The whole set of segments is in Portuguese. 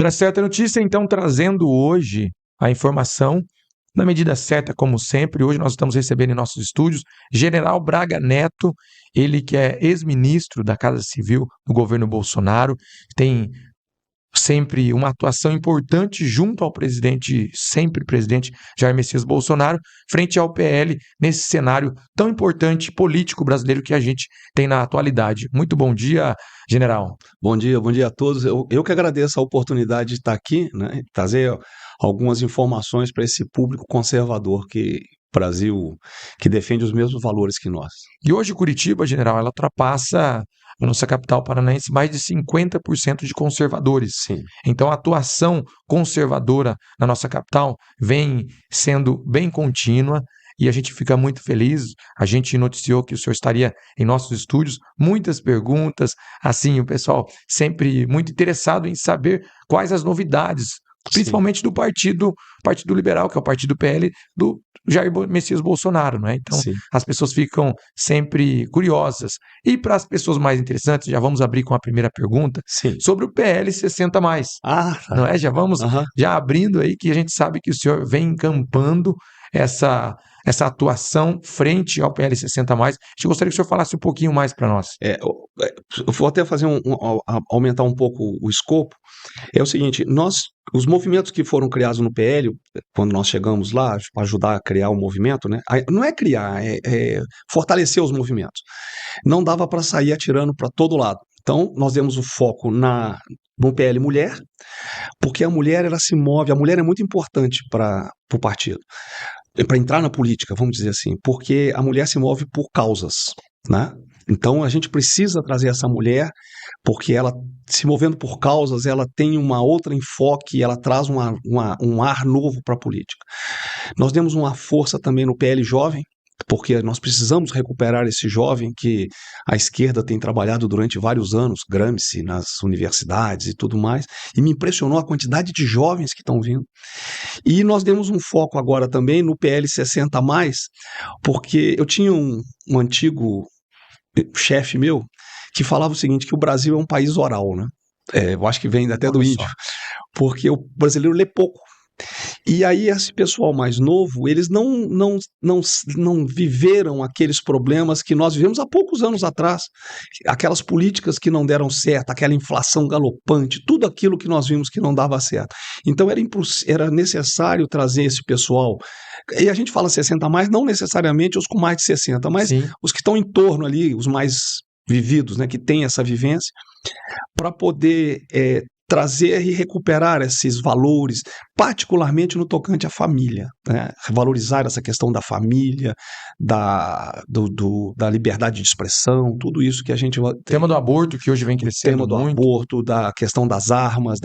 Hora certa notícia, então, trazendo hoje a informação na medida certa, como sempre. Hoje nós estamos recebendo em nossos estúdios General Braga Neto, ele que é ex-ministro da Casa Civil do governo Bolsonaro, tem sempre uma atuação importante junto ao presidente, sempre presidente Jair Messias Bolsonaro, frente ao PL, nesse cenário tão importante político brasileiro que a gente tem na atualidade. Muito bom dia, general. Bom dia a todos. Eu que agradeço a oportunidade de estar aqui, né, trazer algumas informações para esse público conservador que Brasil, que defende os mesmos valores que nós. E hoje Curitiba, general, ela ultrapassa a nossa capital paranaense mais de 50% de conservadores. Sim. Então a atuação conservadora na nossa capital vem sendo bem contínua e a gente fica muito feliz. A gente noticiou que o senhor estaria em nossos estúdios, muitas perguntas, assim, o pessoal sempre muito interessado em saber quais as novidades, principalmente do Partido Liberal, que é o partido PL do Jair Messias Bolsonaro, né? Então, Sim. as pessoas ficam sempre curiosas. E para as pessoas mais interessantes, já vamos abrir com a primeira pergunta, Sim. sobre o PL 60+. Tá. Não é? Já vamos já abrindo aí, que a gente sabe que o senhor vem encampando essa atuação frente ao PL 60+. A gente gostaria que o senhor falasse um pouquinho mais para nós. Eu vou até fazer aumentar um pouco o escopo. É o seguinte, os movimentos que foram criados no PL, quando nós chegamos lá para ajudar a criar o movimento, né? Não é criar, é fortalecer os movimentos. Não dava para sair atirando para todo lado. Então, nós demos o foco no PL Mulher, porque a mulher ela se move, a mulher é muito importante para o partido, para entrar na política, vamos dizer assim, porque a mulher se move por causas, né? Então a gente precisa trazer essa mulher, porque ela, se movendo por causas, ela tem uma outra enfoque, ela traz um ar novo para a política. Nós demos uma força também no PL Jovem, porque nós precisamos recuperar esse jovem que a esquerda tem trabalhado durante vários anos, Gramsci, nas universidades e tudo mais, e me impressionou a quantidade de jovens que estão vindo. E nós demos um foco agora também no PL 60+, porque eu tinha um antigo chefe meu que falava o seguinte, que o Brasil é um país oral, né? Eu acho que vem até do índio, porque o brasileiro lê pouco. E aí esse pessoal mais novo, eles não viveram aqueles problemas que nós vivemos há poucos anos atrás, aquelas políticas que não deram certo, aquela inflação galopante, tudo aquilo que nós vimos que não dava certo. Então era necessário trazer esse pessoal, e a gente fala 60+, não necessariamente os com mais de 60, mas Sim. os que estão em torno ali, os mais vividos, né, que têm essa vivência, para poder trazer e recuperar esses valores, particularmente no tocante à família, né? Valorizar essa questão da família, da liberdade de expressão, tudo isso que a gente... O tema do aborto, que hoje vem crescendo muito. O tema do aborto, da questão das armas,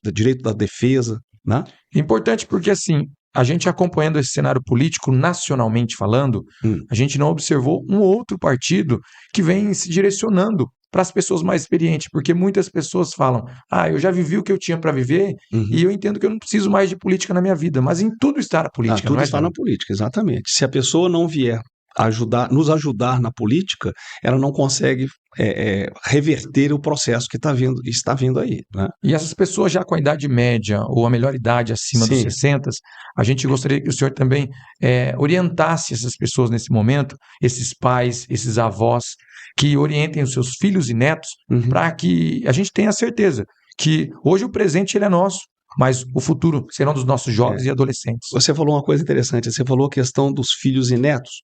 do direito da defesa, né? Importante porque, assim, a gente acompanhando esse cenário político, nacionalmente falando, a gente não observou um outro partido que vem se direcionando para as pessoas mais experientes, porque muitas pessoas falam, eu já vivi o que eu tinha para viver e eu entendo que eu não preciso mais de política na minha vida, mas em tudo está na política, tudo não é? Está na política, exatamente. Se a pessoa não vier nos ajudar na política, ela não consegue reverter o processo que está vindo aí, né? E essas pessoas já com a idade média ou a melhor idade acima dos 60, a gente gostaria que o senhor também orientasse essas pessoas nesse momento, esses pais, esses avós, que orientem os seus filhos e netos, para que a gente tenha certeza que hoje o presente ele é nosso, mas o futuro serão dos nossos jovens e adolescentes. Você falou uma coisa interessante, você falou a questão dos filhos e netos.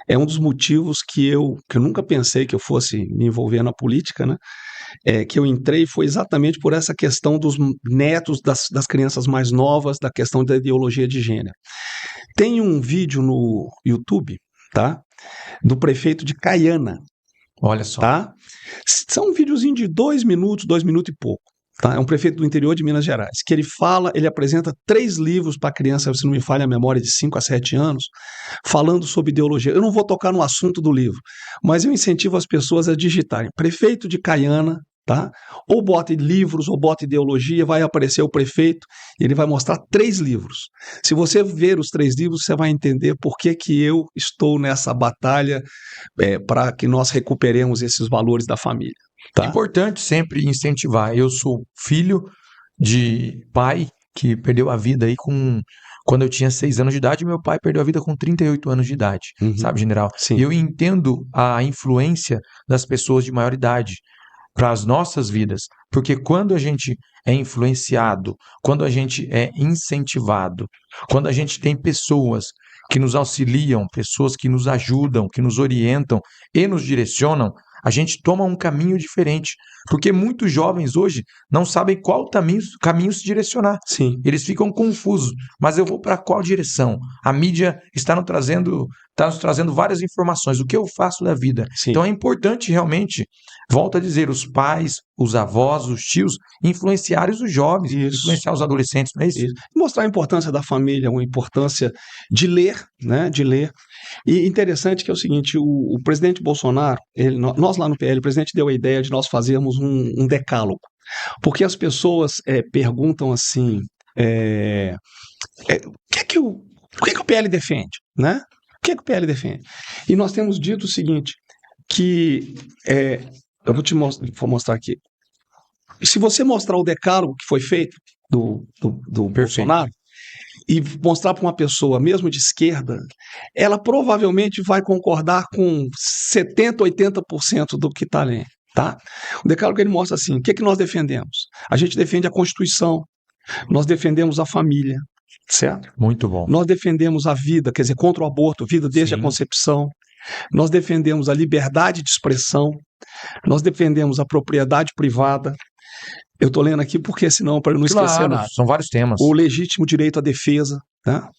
É um dos motivos que eu nunca pensei que eu fosse me envolver na política, né? Que eu entrei foi exatamente por essa questão dos netos das crianças mais novas, da questão da ideologia de gênero. Tem um vídeo no YouTube, tá? Do prefeito de Caiana. Olha só. Tá? São um videozinho de 2 minutos e pouco. Tá? É um prefeito do interior de Minas Gerais, que ele apresenta 3 livros para criança, se não me falha a memória, de 5 a 7 anos, falando sobre ideologia. Eu não vou tocar no assunto do livro, mas eu incentivo as pessoas a digitarem prefeito de Caiana, tá? Ou bote livros, ou bote ideologia, vai aparecer o prefeito, ele vai mostrar 3 livros. Se você ver os 3 livros, você vai entender por que eu estou nessa batalha para que nós recuperemos esses valores da família. Tá? É importante sempre incentivar. Eu sou filho de pai que perdeu a vida aí quando eu tinha 6 anos de idade, meu pai perdeu a vida com 38 anos de idade, sabe, general? Sim. E eu entendo a influência das pessoas de maior idade para as nossas vidas, porque quando a gente é influenciado, quando a gente é incentivado, quando a gente tem pessoas que nos auxiliam, pessoas que nos ajudam, que nos orientam e nos direcionam, a gente toma um caminho diferente, porque muitos jovens hoje não sabem qual caminho se direcionar. Sim. Eles ficam confusos, mas eu vou para qual direção? A mídia está nos trazendo várias informações, o que eu faço da vida? Sim. Então é importante realmente, volto a dizer, os pais, os avós, os tios, influenciarem os jovens, Isso. influenciar os adolescentes, não é isso? Isso. Mostrar a importância da família, a importância de ler, né? De ler. E interessante que é o seguinte, o presidente Bolsonaro, nós lá no PL, o presidente deu a ideia de nós fazermos um decálogo. Porque as pessoas perguntam assim, o que o PL defende, né? O que o PL defende? E nós temos dito o seguinte, que eu vou mostrar aqui. Se você mostrar o decálogo que foi feito do Bolsonaro e mostrar para uma pessoa, mesmo de esquerda, ela provavelmente vai concordar com 70%, 80% do que está ali. Tá? O decálogo ele mostra assim, o que nós defendemos? A gente defende a Constituição, nós defendemos a família, certo? Muito bom. Nós defendemos a vida, quer dizer, contra o aborto, vida desde a concepção. Nós defendemos a liberdade de expressão, nós defendemos a propriedade privada. Eu estou lendo aqui porque senão, para não esquecer nada. São vários temas. O legítimo direito à defesa, tá?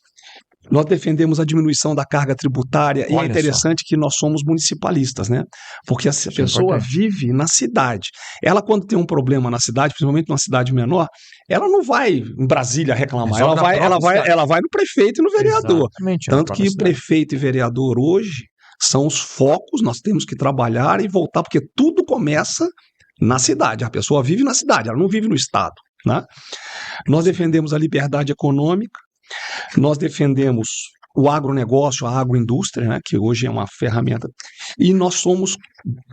Nós defendemos a diminuição da carga tributária. Olha, e é interessante que nós somos municipalistas, né? Porque a pessoa vive na cidade. Ela, quando tem um problema na cidade, principalmente numa cidade menor, ela não vai em Brasília reclamar. Ela vai no prefeito e no vereador. Exatamente, tanto que prefeito e vereador hoje são os focos, nós temos que trabalhar e voltar, porque tudo começa na cidade. A pessoa vive na cidade, ela não vive no estado, né? Nós defendemos a liberdade econômica, nós defendemos o agronegócio, a agroindústria, né, que hoje é uma ferramenta, e nós somos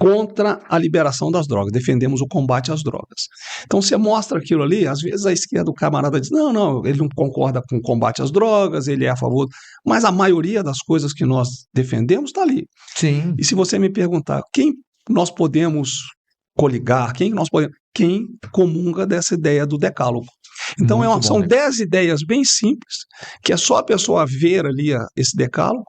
contra a liberação das drogas, defendemos o combate às drogas. Então você mostra aquilo ali, às vezes a esquerda do camarada diz, não, ele não concorda com o combate às drogas, ele é a favor, mas a maioria das coisas que nós defendemos está ali. Sim. E se você me perguntar, quem nós podemos coligar, quem comunga dessa ideia do decálogo. Então são 10 ideias bem simples, que é só a pessoa ver ali esse decálogo.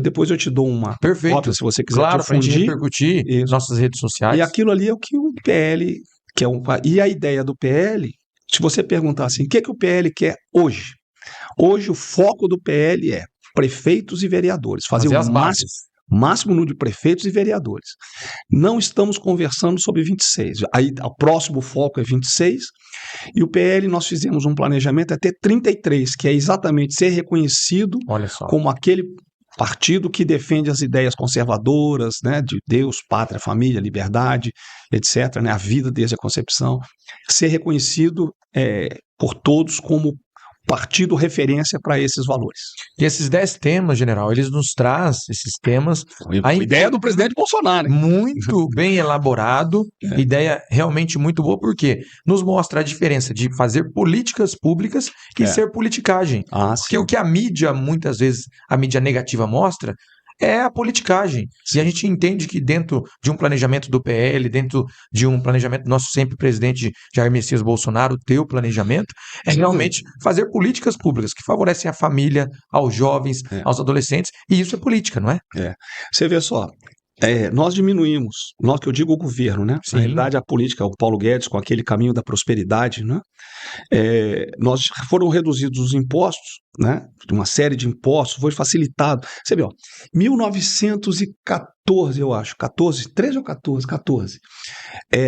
Depois eu te dou uma cópia, se você quiser claro, difundir. Para a gente repercutir em nossas redes sociais. E aquilo ali é o que o PL quer. E a ideia do PL, se você perguntar assim, o que o PL quer hoje? Hoje o foco do PL é prefeitos e vereadores, fazer o máximo número de prefeitos e vereadores. Não estamos conversando sobre 26. Aí o próximo foco é 26. E o PL nós fizemos um planejamento até 33, que é exatamente ser reconhecido como aquele partido que defende as ideias conservadoras, né, de Deus, pátria, família, liberdade, etc., né, a vida desde a concepção. Ser reconhecido por todos como partido referência para esses valores. E esses 10 temas, general, eles nos trazem esses temas. A ideia do presidente Bolsonaro. Muito bem elaborado, ideia realmente muito boa, porque nos mostra a diferença de fazer políticas públicas e ser politicagem. Porque o que a mídia, muitas vezes, a mídia negativa mostra, é a politicagem. E a gente entende que dentro de um planejamento do PL, dentro de um planejamento do nosso sempre presidente Jair Messias Bolsonaro, o teu planejamento é realmente fazer políticas públicas que favorecem a família, aos jovens, aos adolescentes, e isso é política, não é? Você vê só, nós diminuímos, nós que eu digo o governo, né? Sim. Na realidade a política, o Paulo Guedes com aquele caminho da prosperidade, né? Nós foram reduzidos os impostos, né? Uma série de impostos, foi facilitado. Você vê, 1914, eu acho, 13 ou 14,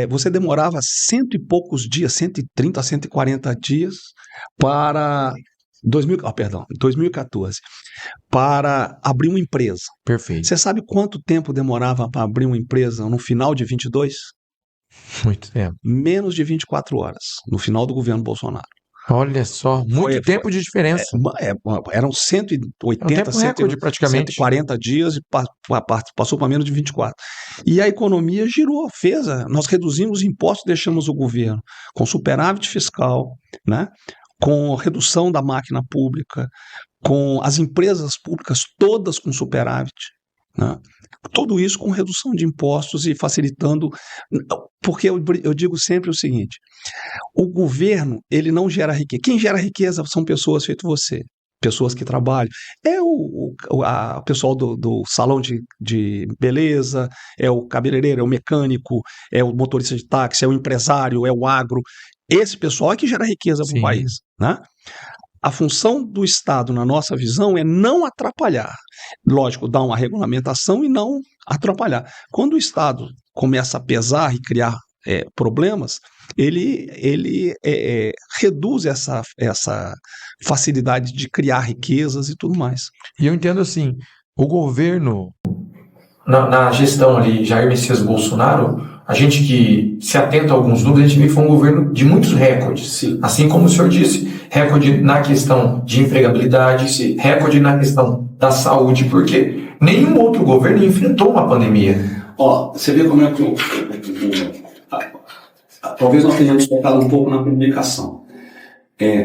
você demorava 100 e poucos dias, 130 a 140 dias para 2014, para abrir uma empresa. Perfeito. Você sabe quanto tempo demorava para abrir uma empresa no final de 22? Muito tempo. Menos de 24 horas, no final do governo Bolsonaro. Olha só, muito tempo de diferença. Eram É um 180, tempo recorde, praticamente. 140 dias e passou para menos de 24. E a economia girou, nós reduzimos impostos, deixamos o governo com superávit fiscal, né? Com redução da máquina pública, com as empresas públicas todas com superávit, né? Tudo isso com redução de impostos e facilitando, porque eu digo sempre o seguinte: o governo, ele não gera riqueza. Quem gera riqueza são pessoas feito você, pessoas que trabalham. É o pessoal do salão de beleza, é o cabeleireiro, é o mecânico, é o motorista de táxi, é o empresário, é o agro. Esse pessoal é que gera riqueza para o Sim. país, né? A função do Estado, na nossa visão, é não atrapalhar. Lógico, dar uma regulamentação e não atrapalhar. Quando o Estado começa a pesar e criar problemas, ele reduz essa facilidade de criar riquezas e tudo mais. E eu entendo assim, o governo, na gestão ali, Jair Messias Bolsonaro, a gente que se atenta a alguns números, a gente vê que foi um governo de muitos recordes. Sim. Assim como o senhor disse, recorde na questão de empregabilidade, Sim. recorde na questão da saúde, porque nenhum outro governo enfrentou uma pandemia. Você vê como é que talvez nós tenhamos focado um pouco na comunicação.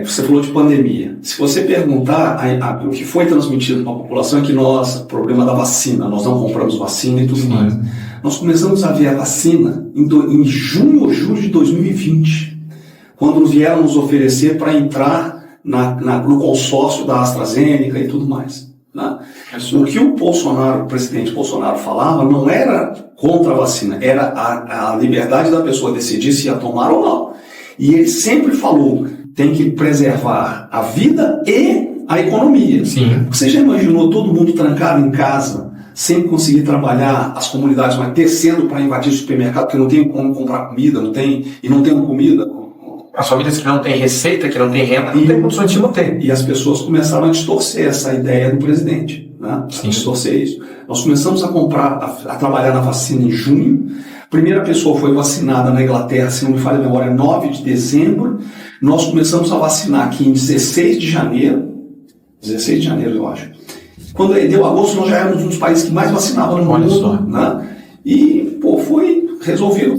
Você falou de pandemia. Se você perguntar, o que foi transmitido para a população é que o problema da vacina, nós não compramos vacina e tudo mais. Nós começamos a ver a vacina em junho ou julho de 2020, quando vieram nos oferecer para entrar no consórcio da AstraZeneca e tudo mais. Né? O que o presidente Bolsonaro falava não era contra a vacina, era a liberdade da pessoa decidir se ia tomar ou não. E ele sempre falou: tem que preservar a vida e a economia. Sim. Você já imaginou todo mundo trancado em casa, sem conseguir trabalhar, as comunidades, mas descendo para invadir o supermercado, porque não tem como comprar comida, não tem comida? As famílias que não têm receita, que não têm renda, não têm condições de manter. E as pessoas começaram a distorcer essa ideia do presidente, né? A distorcer isso. Nós começamos a trabalhar na vacina em junho. A primeira pessoa foi vacinada na Inglaterra, se não me falha a memória, 9 de dezembro. Nós começamos a vacinar aqui em 16 de janeiro, eu acho. Quando deu agosto, nós já éramos um dos países que mais vacinava no mundo, né? E, foi resolvido.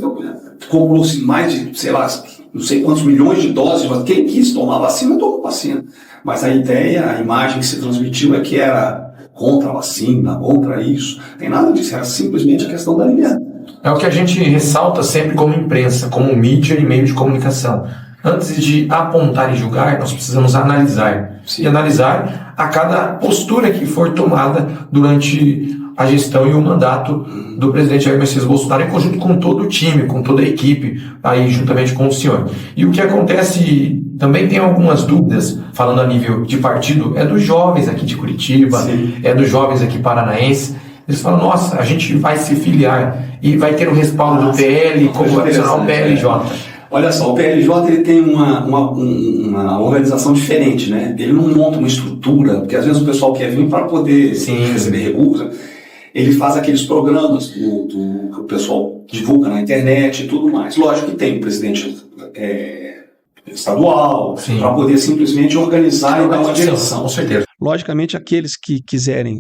Comprou-se mais de, sei lá, não sei quantos milhões de doses. Quem quis tomar vacina, tomou vacina. Mas a ideia, a imagem que se transmitiu é que era contra a vacina, contra isso. Não tem nada disso, era simplesmente a questão da liberdade. É o que a gente ressalta sempre como imprensa, como mídia e meio de comunicação. Antes de apontar e julgar, nós precisamos analisar. Sim. E analisar a cada postura que for tomada durante a gestão e o mandato do presidente Jair Messias Bolsonaro, em conjunto com todo o time, com toda a equipe, aí juntamente com o senhor. E o que acontece, também tem algumas dúvidas, falando a nível de partido, é dos jovens aqui de Curitiba, Sim. é dos jovens aqui paranaenses. Eles falam: nossa, a gente vai se filiar e vai ter o respaldo do PL, como vai funcionar o PLJ. Olha só, o PLJ ele tem uma organização diferente, né? Ele não monta uma estrutura, porque às vezes o pessoal quer vir para poder receber recursos. Ele faz aqueles programas que o pessoal divulga na internet e tudo mais. Lógico que tem o presidente estadual, para poder simplesmente organizar e dar uma direção. Com certeza. Logicamente, aqueles que quiserem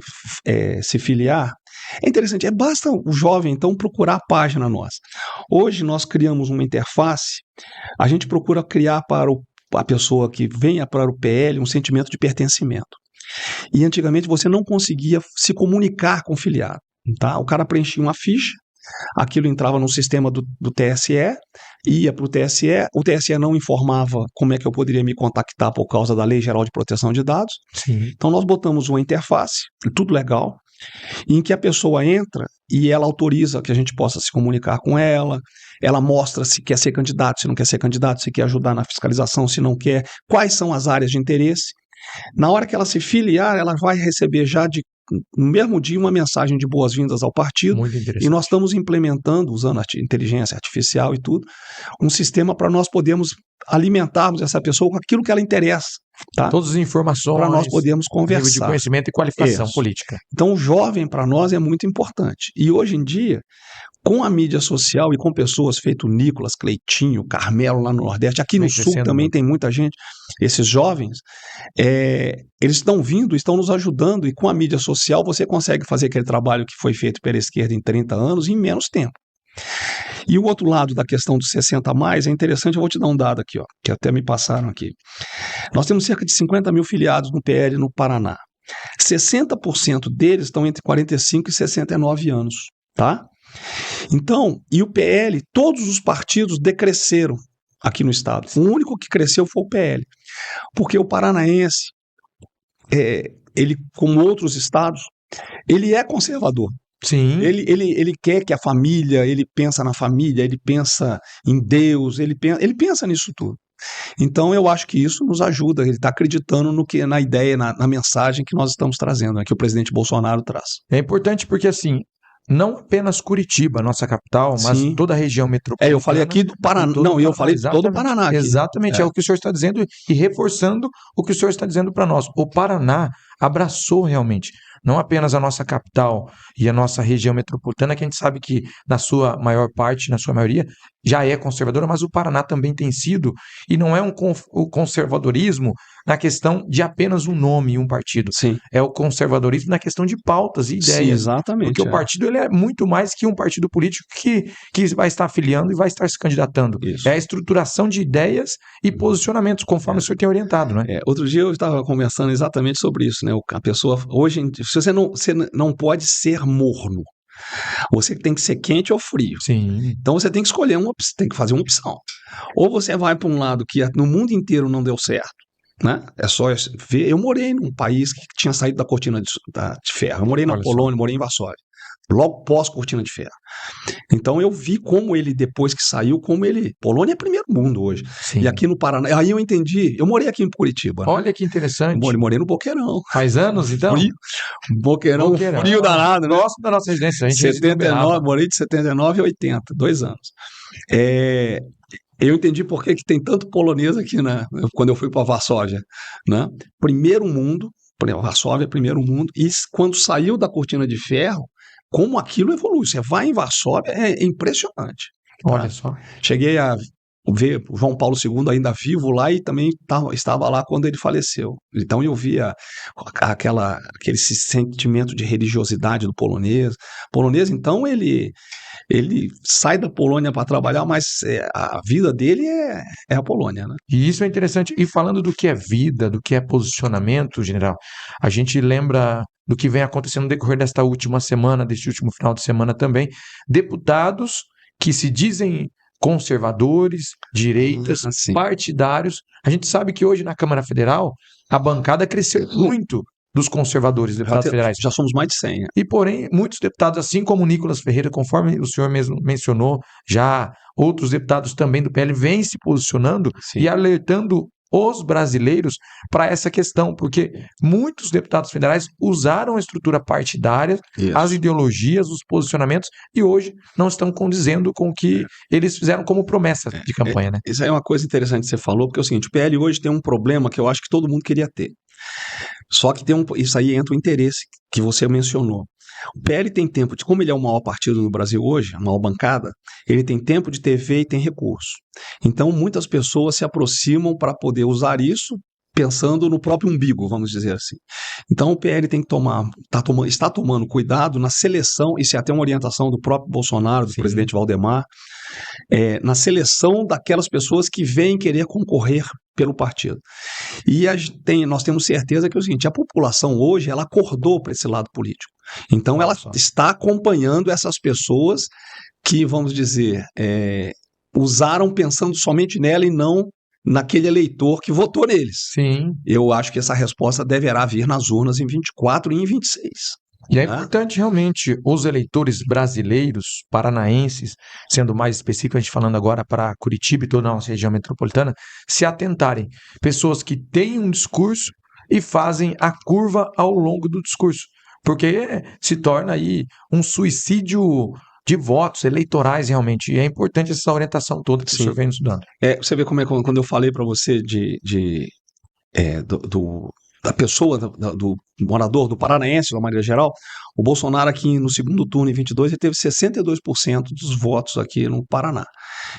se filiar, é interessante, basta o jovem, então, procurar a página nossa. Hoje nós criamos uma interface, a gente procura criar para a pessoa que venha para o PL um sentimento de pertencimento. E antigamente você não conseguia se comunicar com o filiado. Tá? O cara preenchia uma ficha, aquilo entrava no sistema do TSE, ia para o TSE não informava como é que eu poderia me contactar por causa da Lei Geral de Proteção de Dados. Sim. Então nós botamos uma interface, tudo legal, em que a pessoa entra e ela autoriza que a gente possa se comunicar com ela, ela mostra se quer ser candidato, se não quer ser candidato, se quer ajudar na fiscalização, se não quer, quais são as áreas de interesse. Na hora que ela se filiar, ela vai receber já no mesmo dia uma mensagem de boas-vindas ao partido. Muito interessante. E nós estamos implementando, usando a inteligência artificial e tudo, um sistema para nós podermos alimentarmos essa pessoa com aquilo que ela interessa. tá? Todas as informações, Para nós podermos nível de conversar. conhecimento e qualificação Isso. política. Então, o jovem para nós é muito importante. E hoje em dia, com a mídia social e com pessoas feito Nicolas, Cleitinho, Carmelo lá no Nordeste, aqui no Vem Sul crescendo também muito. tem muita gente, esses jovens, eles estão vindo, estão nos ajudando, e com a mídia social você consegue fazer aquele trabalho que foi feito pela esquerda em 30 anos em menos tempo. E o outro lado da questão dos 60 a mais é interessante, eu vou te dar um dado aqui, ó, que até me passaram aqui. Nós temos cerca de 50 mil filiados no PL no Paraná. 60% deles estão entre 45 e 69 anos, tá? Então, e o PL, todos os partidos decresceram aqui no estado. O único que cresceu foi o PL, porque o paranaense, ele, como outros estados, ele é conservador. Sim. Ele quer que a família, ele pensa na família, ele pensa em Deus, ele pensa nisso tudo. Então eu acho que isso nos ajuda, ele está acreditando na ideia, na mensagem que nós estamos trazendo, né, que o presidente Bolsonaro traz. É importante porque, assim, não apenas Curitiba, nossa capital, mas Sim. toda a região metropolitana. Eu falei aqui do Paraná. todo Não, o eu Paraná, falei de todo o Paraná aqui. Exatamente, é o que o senhor está dizendo e reforçando o que o senhor está dizendo para nós. O Paraná abraçou realmente, não apenas a nossa capital e a nossa região metropolitana, que a gente sabe que na sua maior parte, na sua maioria, já é conservadora, mas o Paraná também tem sido, e não é o conservadorismo na questão de apenas um nome e um partido. Sim. É o conservadorismo na questão de pautas e ideias. Sim, exatamente. Porque o partido ele é muito mais que um partido político que vai estar afiliando e vai estar se candidatando. Isso. É a estruturação de ideias e posicionamentos, conforme o senhor tem orientado, né? Outro dia eu estava conversando exatamente sobre isso, né? A pessoa, hoje, você não pode ser morno. Você tem que ser quente ou frio. Sim. Então você tem que escolher tem que fazer uma opção. Ou você vai para um lado que no mundo inteiro não deu certo, né? É só ver. Eu morei num país que tinha saído da cortina de ferro. Eu morei na Polônia, morei em Varsóvia. Logo pós cortina de ferro. Então eu vi como ele, depois que saiu, Polônia é primeiro mundo hoje. Sim. E aqui no Paraná, aí eu entendi, eu morei aqui em Curitiba. Olha, né? Que interessante. Morei no Boqueirão. Faz anos, então? Frio. Boqueirão, frio danado, né? Próximo da nossa residência. A gente 79, morei de 79 a 80, 2 anos. Eu entendi por que tem tanto polonês aqui, né? Quando eu fui para Varsóvia, né? Primeiro mundo, Varsóvia é primeiro mundo, e quando saiu da cortina de ferro, como aquilo evolui. Você vai em Varsóvia, é impressionante. Olha só. Cheguei a ver o João Paulo II ainda vivo lá e também estava lá quando ele faleceu. Então eu via aquele sentimento de religiosidade do polonês. O polonês, então, ele sai da Polônia para trabalhar, mas a vida dele é a Polônia, né? E isso é interessante. E falando do que é vida, do que é posicionamento, general, a gente lembra do que vem acontecendo no decorrer desta última semana, deste último final de semana também. Deputados que se dizem conservadores, direitas, partidários. A gente sabe que hoje na Câmara Federal a bancada cresceu muito dos conservadores, deputados federais. Já somos mais de 100. Né? E, porém, muitos deputados, assim como o Nicolas Ferreira, conforme o senhor mesmo mencionou, já outros deputados também do PL vêm se posicionando e alertando os brasileiros para essa questão, porque muitos deputados federais usaram a estrutura partidária, as ideologias, os posicionamentos, e hoje não estão condizendo com o que eles fizeram como promessa de campanha. Né? Isso aí é uma coisa interessante que você falou, porque é o seguinte, o PL hoje tem um problema que eu acho que todo mundo queria ter. Só que isso aí entra o interesse que você mencionou. O PL tem tempo, como ele é o maior partido no Brasil hoje, a maior bancada, ele tem tempo de TV e tem recurso. Então muitas pessoas se aproximam para poder usar isso pensando no próprio umbigo, vamos dizer assim. Então o PL tem que está tomando cuidado na seleção, isso é até uma orientação do próprio Bolsonaro, do presidente Valdemar, na seleção daquelas pessoas que vêm querer concorrer pelo partido. E nós temos certeza que é o seguinte, a população hoje, ela acordou para esse lado político. Então ela está acompanhando essas pessoas que, vamos dizer, usaram pensando somente nela e não naquele eleitor que votou neles. Sim. Eu acho que essa resposta deverá vir nas urnas em 24 e em 26. E é importante realmente os eleitores brasileiros, paranaenses, sendo mais específico, a gente falando agora para Curitiba e toda a nossa região metropolitana, se atentarem. Pessoas que têm um discurso e fazem a curva ao longo do discurso. Porque se torna aí um suicídio de votos eleitorais realmente. E é importante essa orientação toda que o senhor vem nos dando. Você vê como é quando eu falei para você de da pessoa, do morador, do paranaense, de uma maneira geral, o Bolsonaro aqui no segundo turno, em 22, ele teve 62% dos votos aqui no Paraná.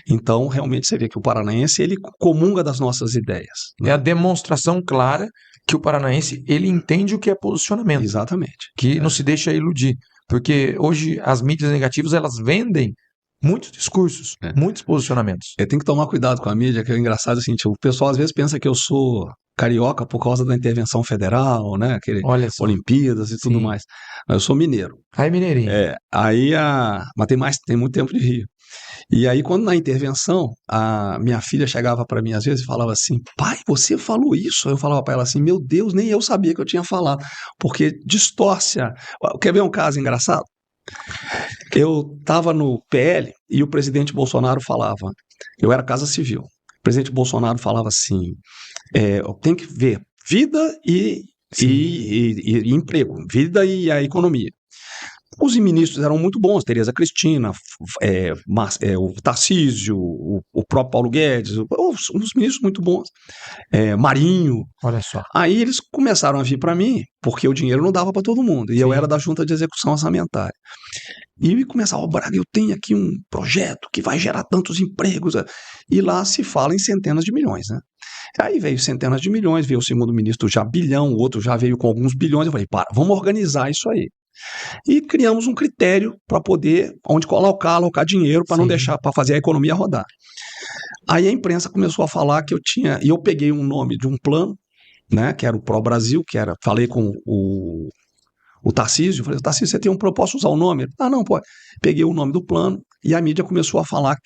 Então, realmente, você vê que o paranaense, ele comunga das nossas ideias. É a demonstração clara que o paranaense, ele entende o que é posicionamento. Exatamente. Que não se deixa iludir. Porque hoje as mídias negativas, elas vendem muitos discursos, muitos posicionamentos. Tem que tomar cuidado com a mídia, que é engraçado assim, o pessoal às vezes pensa que eu sou carioca por causa da intervenção federal, né? Olha só. Olimpíadas e tudo Sim. mais. Mas eu sou mineiro. Aí, mineirinho. Mas tem muito tempo de Rio. E aí, quando na intervenção, a minha filha chegava para mim às vezes e falava assim: pai, você falou isso? Eu falava para ela assim: meu Deus, nem eu sabia que eu tinha falado, porque distorce. Quer ver um caso engraçado? Eu estava no PL e o presidente Bolsonaro falava, eu era Casa Civil, o presidente Bolsonaro falava assim, tem que ver vida e emprego, vida e a economia. Os ministros eram muito bons, Tereza Cristina, o Tarcísio, o próprio Paulo Guedes, uns ministros muito bons, Marinho. Olha só. Aí eles começaram a vir para mim, porque o dinheiro não dava para todo mundo, e eu era da Junta de Execução Orçamentária. E começava, Braga, eu tenho aqui um projeto que vai gerar tantos empregos, e lá se fala em centenas de milhões, né? Aí veio centenas de milhões, veio o segundo ministro já bilhão, o outro já veio com alguns bilhões, eu falei, vamos organizar isso aí. E criamos um critério para poder, onde alocar dinheiro para não deixar, para fazer a economia rodar. Aí a imprensa começou a falar que eu tinha, e eu peguei um nome de um plano, né, que era o Pro Brasil, falei com o Tarcísio, falei, Tarcísio, você tem um plano, posso usar o nome? Não, pode. Peguei o nome do plano e a mídia começou a falar,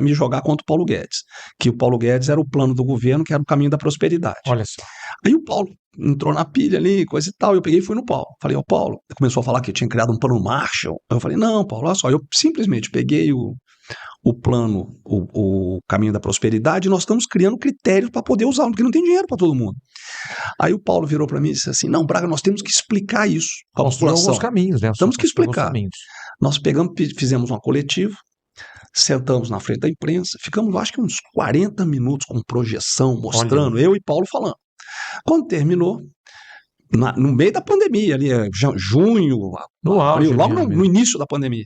me jogar contra o Paulo Guedes, que o Paulo Guedes era o plano do governo, que era o caminho da prosperidade. Olha só. Aí o Paulo entrou na pilha ali, coisa e tal, e eu peguei e fui no Paulo. Falei, Paulo, começou a falar que eu tinha criado um plano Marshall. Eu falei, não, Paulo, olha só, eu simplesmente peguei o plano, o caminho da prosperidade, e nós estamos criando critérios para poder usar, porque não tem dinheiro para todo mundo. Aí o Paulo virou para mim e disse assim, não, Braga, nós temos que explicar isso para a população. Alguns caminhos, né? Temos que explicar. Nós fizemos uma coletiva, sentamos na frente da imprensa, ficamos, acho que uns 40 minutos com projeção, mostrando, eu e Paulo falando. Quando terminou, no meio da pandemia, ali, junho, abril, logo no início da pandemia.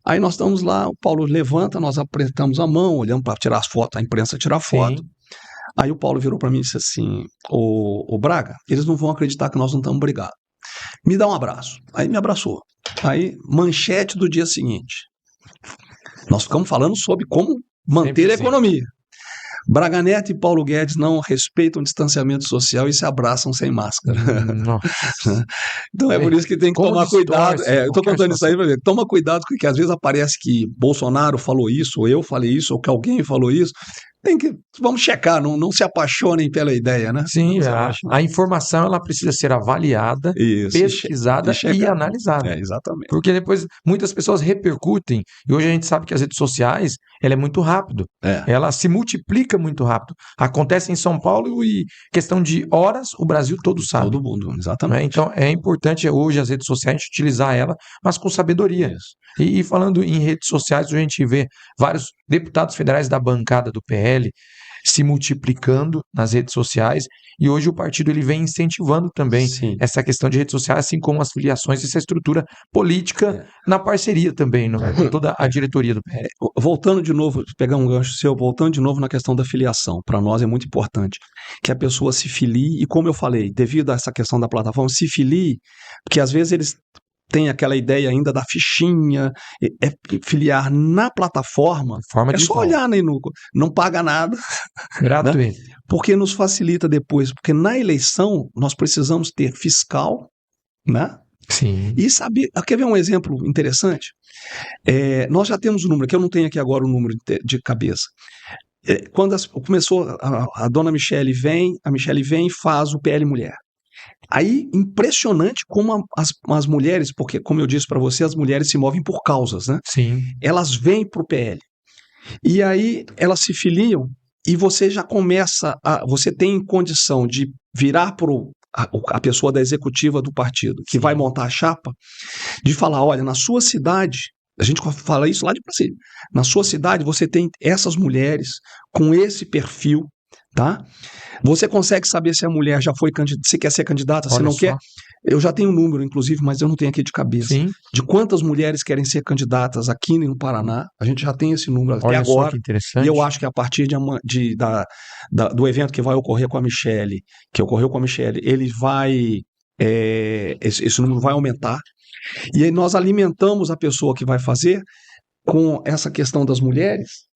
Aí nós estamos lá, o Paulo levanta, nós apertamos a mão, olhamos para tirar as fotos, a imprensa tirar foto. Sim. Aí o Paulo virou para mim e disse assim, ô Braga, eles não vão acreditar que nós não estamos brigados. Me dá um abraço. Aí me abraçou. Aí, manchete do dia seguinte. Nós ficamos falando sobre como manter a economia. Braga Neto e Paulo Guedes não respeitam o distanciamento social e se abraçam sem máscara. Então é por isso que tem que tomar cuidado. Eu estou contando isso aí para ver. Toma cuidado, porque às vezes aparece que Bolsonaro falou isso, ou eu falei isso, ou que alguém falou isso. Vamos checar, não se apaixonem pela ideia, né? Sim, a informação ela precisa ser avaliada, pesquisada e analisada. Exatamente. Porque depois muitas pessoas repercutem, e hoje a gente sabe que as redes sociais, ela é muito rápido, ela se multiplica muito rápido. Acontece em São Paulo e questão de horas, o Brasil todo sabe. Todo mundo, exatamente. Então é importante hoje as redes sociais a gente utilizar ela, mas com sabedoria. Isso. E falando em redes sociais, a gente vê vários deputados federais da bancada do PL se multiplicando nas redes sociais, e hoje o partido ele vem incentivando também essa questão de redes sociais, assim como as filiações, essa estrutura política na parceria também, com toda a diretoria do PL. Voltando de novo, pegar um gancho seu, voltando de novo na questão da filiação, para nós é muito importante que a pessoa se filie, e como eu falei, devido a essa questão da plataforma, se filie, porque às vezes eles tem aquela ideia ainda da fichinha, filiar na plataforma, só olhar, né, não paga nada. Gratuito. Né? Porque nos facilita depois, porque na eleição nós precisamos ter fiscal, né? Sim. E saber, quer ver um exemplo interessante? Nós já temos o número, que eu não tenho aqui agora o número de cabeça. Quando começou, a dona Michele vem e faz o PL Mulher. Aí, impressionante como as mulheres, porque, como eu disse para você, as mulheres se movem por causas, né? Sim. Elas vêm para o PL. E aí, elas se filiam e você já começa, você tem condição de virar para a pessoa da executiva do partido, que vai montar a chapa, de falar, olha, na sua cidade, a gente fala isso lá de Brasília, na sua cidade você tem essas mulheres com esse perfil, tá? Você consegue saber se a mulher já foi candidata, se quer ser candidata, se Olha não só. quer. Eu já tenho um número, inclusive, mas eu não tenho aqui de cabeça. Sim, De quantas mulheres querem ser candidatas aqui no Paraná. A gente já tem esse número até olha só agora. que E interessante. eu acho que a partir do evento que vai ocorrer com a Michelle, que ocorreu com a Michelle, ele vai. Esse número vai aumentar. E aí nós alimentamos a pessoa que vai fazer com essa questão das mulheres.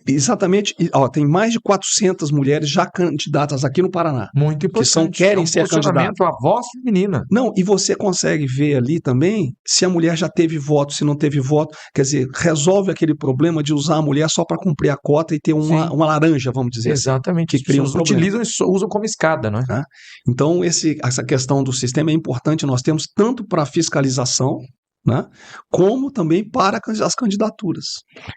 Exatamente, tem mais de 400 mulheres já candidatas aqui no Paraná, Muito que importante. querem É um ser candidatas. posicionamento, a voz feminina. Não, e você consegue ver ali também se a mulher já teve voto, se não teve voto. Quer dizer, resolve aquele problema de usar a mulher só para cumprir a cota e ter Sim. uma laranja, vamos dizer Exatamente. assim, As que cria um pessoas problema. utilizam e usam como escada, não é? Né? Então, essa questão do sistema é importante, nós temos tanto para fiscalização, né, como também para as candidaturas.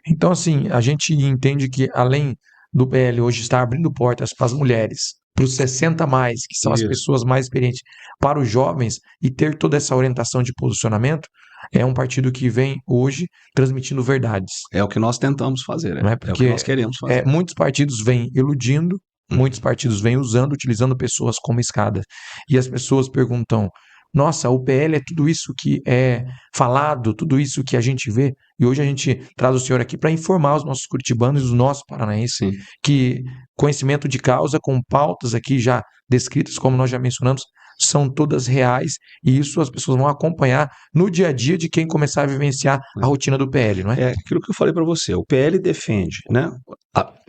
Então, assim, a gente entende que além do PL hoje estar abrindo portas para as mulheres, para os 60 mais, que são as Isso. pessoas mais experientes, para os jovens e ter toda essa orientação de posicionamento, é um partido que vem hoje transmitindo verdades. É o que nós tentamos fazer, Não é? É o que Porque nós queremos fazer. muitos partidos vêm iludindo, muitos partidos vêm utilizando pessoas como escada. E as pessoas perguntam: nossa, o PL é tudo isso que é falado, tudo isso que a gente vê. E hoje a gente traz o senhor aqui para informar os nossos curitibanos e os nossos paranaenses Sim. que conhecimento de causa, com pautas aqui já descritas, como nós já mencionamos, são todas reais, e isso as pessoas vão acompanhar no dia a dia de quem começar a vivenciar a rotina do PL, não é? É aquilo que eu falei para você, o PL defende, né?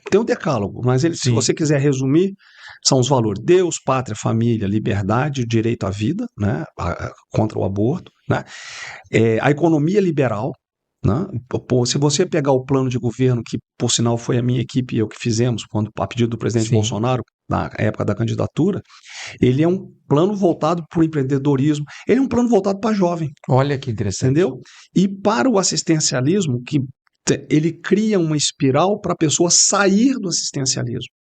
Tem um decálogo, mas se Sim. você quiser resumir, são os valores: Deus, pátria, família, liberdade, direito à vida, né? Contra o aborto, né? A economia liberal, né? Se você pegar o plano de governo, que por sinal foi a minha equipe e eu que fizemos, a pedido do presidente Sim. Bolsonaro, na época da candidatura, ele é um plano voltado para o empreendedorismo, ele é um plano voltado para jovem. Olha que interessante. Entendeu? E para o assistencialismo, que ele cria uma espiral para a pessoa sair do assistencialismo.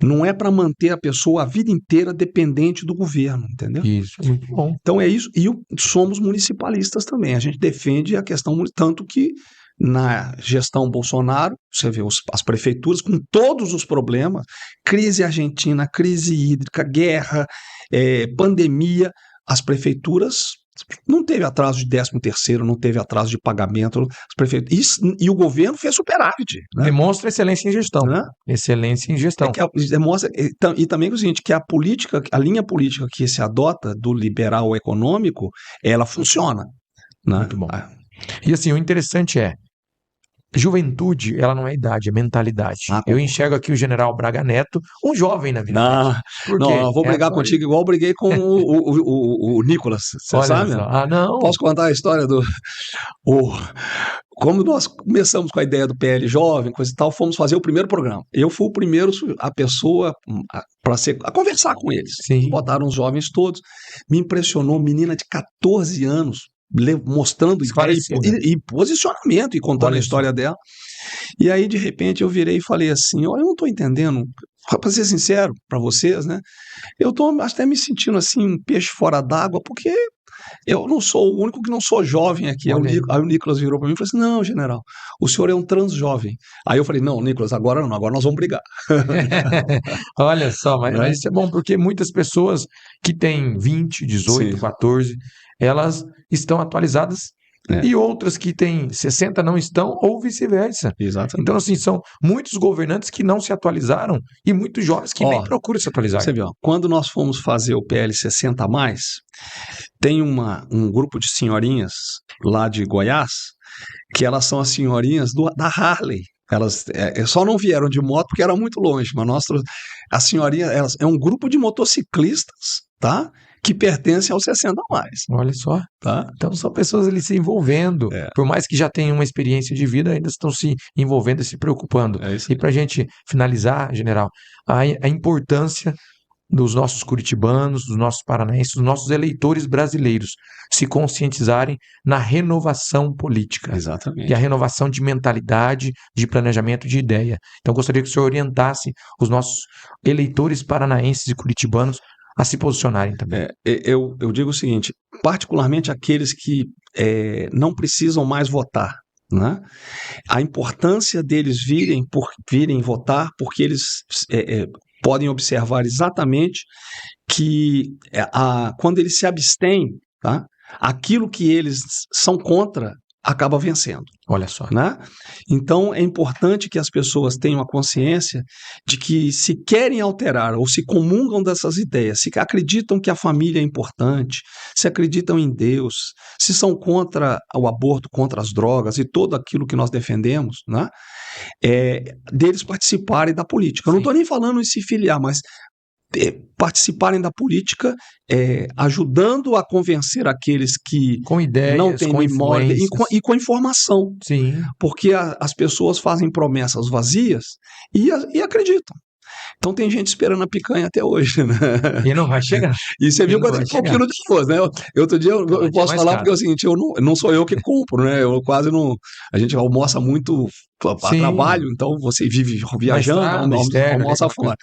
Não é para manter a pessoa a vida inteira dependente do governo, entendeu? Isso, muito bom. Então é isso. E somos municipalistas também. A gente defende a questão, tanto que na gestão Bolsonaro, você vê as prefeituras com todos os problemas, crise argentina, crise hídrica, guerra, pandemia, as prefeituras não teve atraso de 13º, não teve atraso de pagamento, e o governo fez superávit. Né? Demonstra excelência em gestão. Né? Excelência em gestão. Demonstra, e também o seguinte, que a linha política que se adota do liberal econômico, ela funciona. Né? Muito bom. E assim, o interessante é, juventude, ela não é idade, é mentalidade. Eu enxergo aqui o general Braga Neto, um jovem na vida. Não, eu vou brigar contigo igual eu briguei com o Nicolas, você sabe? Só. Não. Posso contar a história como nós começamos com a ideia do PL jovem, coisa e tal, fomos fazer o primeiro programa. Eu fui o primeiro, a pessoa a conversar com eles. Sim. Botaram os jovens todos. Me impressionou, menina de 14 anos, mostrando e posicionamento e contando a história dela. E aí, de repente, eu virei e falei assim: olha, eu não estou entendendo, para ser sincero para vocês, né? Eu estou até me sentindo assim, um peixe fora d'água, porque eu não sou o único que não sou jovem aqui. Aí o Nicolas virou para mim e falou assim: não, general, o senhor é um transjovem. Aí eu falei: não, Nicolas, agora não, agora nós vamos brigar. Olha só, mas isso é bom, porque muitas pessoas que têm 20, 18, Sim. 14, elas estão atualizadas e outras que têm 60 não estão, ou vice-versa. Exatamente. Então, assim, são muitos governantes que não se atualizaram e muitos jovens que nem procuram se atualizar. Você viu, quando nós fomos fazer o PL 60+, tem um grupo de senhorinhas lá de Goiás, que elas são as senhorinhas da Harley. Elas só não vieram de moto porque era muito longe, mas as senhorinhas, é um grupo de motociclistas, tá? Que pertencem aos 60+. Olha só. Tá? Então são pessoas ali se envolvendo. Por mais que já tenham uma experiência de vida, ainda estão se envolvendo e se preocupando. E para a gente finalizar, general, a importância dos nossos curitibanos, dos nossos paranaenses, dos nossos eleitores brasileiros se conscientizarem na renovação política. Exatamente. E a renovação de mentalidade, de planejamento, de ideia. Então gostaria que o senhor orientasse os nossos eleitores paranaenses e curitibanos a se posicionarem também. Eu digo o seguinte, particularmente aqueles que não precisam mais votar, né? A importância deles virem votar, porque eles podem observar exatamente que quando eles se abstêm, tá? Aquilo que eles são contra acaba vencendo. Olha só. Né? Então é importante que as pessoas tenham a consciência de que, se querem alterar ou se comungam dessas ideias, se acreditam que a família é importante, se acreditam em Deus, se são contra o aborto, contra as drogas e tudo aquilo que nós defendemos, né? Deles participarem da política. Eu não estou nem falando em se filiar, mas participarem da política, ajudando a convencer aqueles que com ideias, não têm memória e com informação. Sim. Porque as pessoas fazem promessas vazias e acreditam. Então tem gente esperando a picanha até hoje, né? E não vai chegar. E você viu quando foi um quilo de arroz, né? Outro dia eu posso falar, porque é o seguinte, não sou eu que compro, né? Eu quase não... A gente almoça muito a trabalho, então você vive viajando, almoça fora.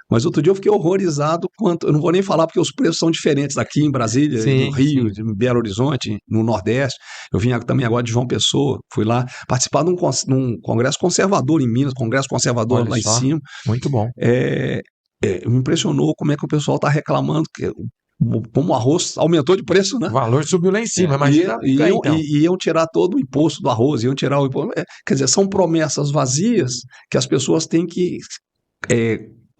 Mas outro dia eu fiquei horrorizado quanto... Eu não vou nem falar porque os preços são diferentes aqui em Brasília, no Rio, em Belo Horizonte, no Nordeste. Eu vim também agora de João Pessoa, fui lá participar de um congresso conservador em Minas, congresso conservador lá em cima. Muito bom. Me impressionou como é que o pessoal está reclamando como o arroz aumentou de preço, né? O valor subiu lá em cima, imagina. Iam tirar todo o imposto do arroz, iam tirar o imposto. Quer dizer, são promessas vazias que as pessoas têm que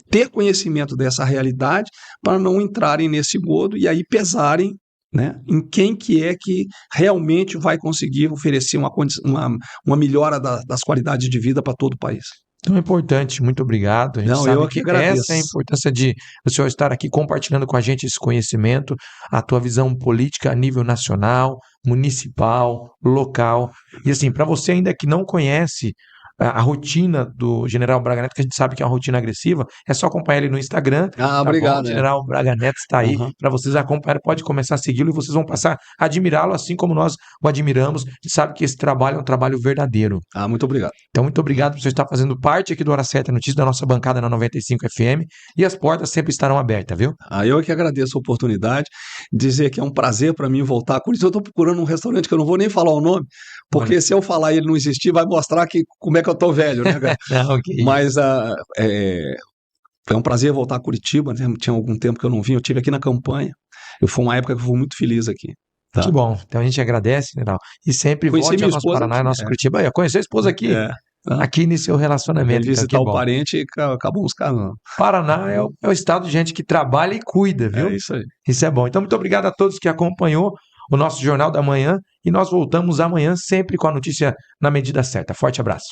ter conhecimento dessa realidade para não entrarem nesse godo e aí pesarem, né, em quem que é que realmente vai conseguir oferecer uma melhora das qualidades de vida para todo o país. Então é importante, muito obrigado. A gente sabe que essa é a importância de o senhor estar aqui compartilhando com a gente esse conhecimento, a tua visão política a nível nacional, municipal, local. E assim, para você ainda que não conhece a rotina do General Braga Neto, que a gente sabe que é uma rotina agressiva, é só acompanhar ele no Instagram. Obrigado. O General Braga Neto está aí para vocês acompanharem, pode começar a segui-lo e vocês vão passar a admirá-lo assim como nós o admiramos. A gente sabe que esse trabalho é um trabalho verdadeiro. Muito obrigado. Então, muito obrigado por você estar fazendo parte aqui do Hora Certa Notícias, da nossa bancada na 95 FM, e as portas sempre estarão abertas, viu? Eu que agradeço a oportunidade, dizer que é um prazer para mim voltar a Curitiba. Eu estou procurando um restaurante que eu não vou nem falar o nome, porque se eu falar e ele não existir, vai mostrar como é que eu tô velho, né, cara? Mas foi um prazer voltar a Curitiba, né? Tinha algum tempo que eu não vim, eu estive aqui na campanha, foi uma época que eu fui muito feliz aqui. Tá. Que bom, então a gente agradece, General, e sempre volte ao nosso Paraná, ao nosso Curitiba. Conheceu a esposa aqui? Aqui nesse seu relacionamento. Visitar o parente e acabamos casando. Paraná é o estado de gente que trabalha e cuida, viu? É isso aí. Isso é bom. Então, muito obrigado a todos que acompanhou o nosso Jornal da Manhã, e nós voltamos amanhã sempre com a notícia na medida certa. Forte abraço.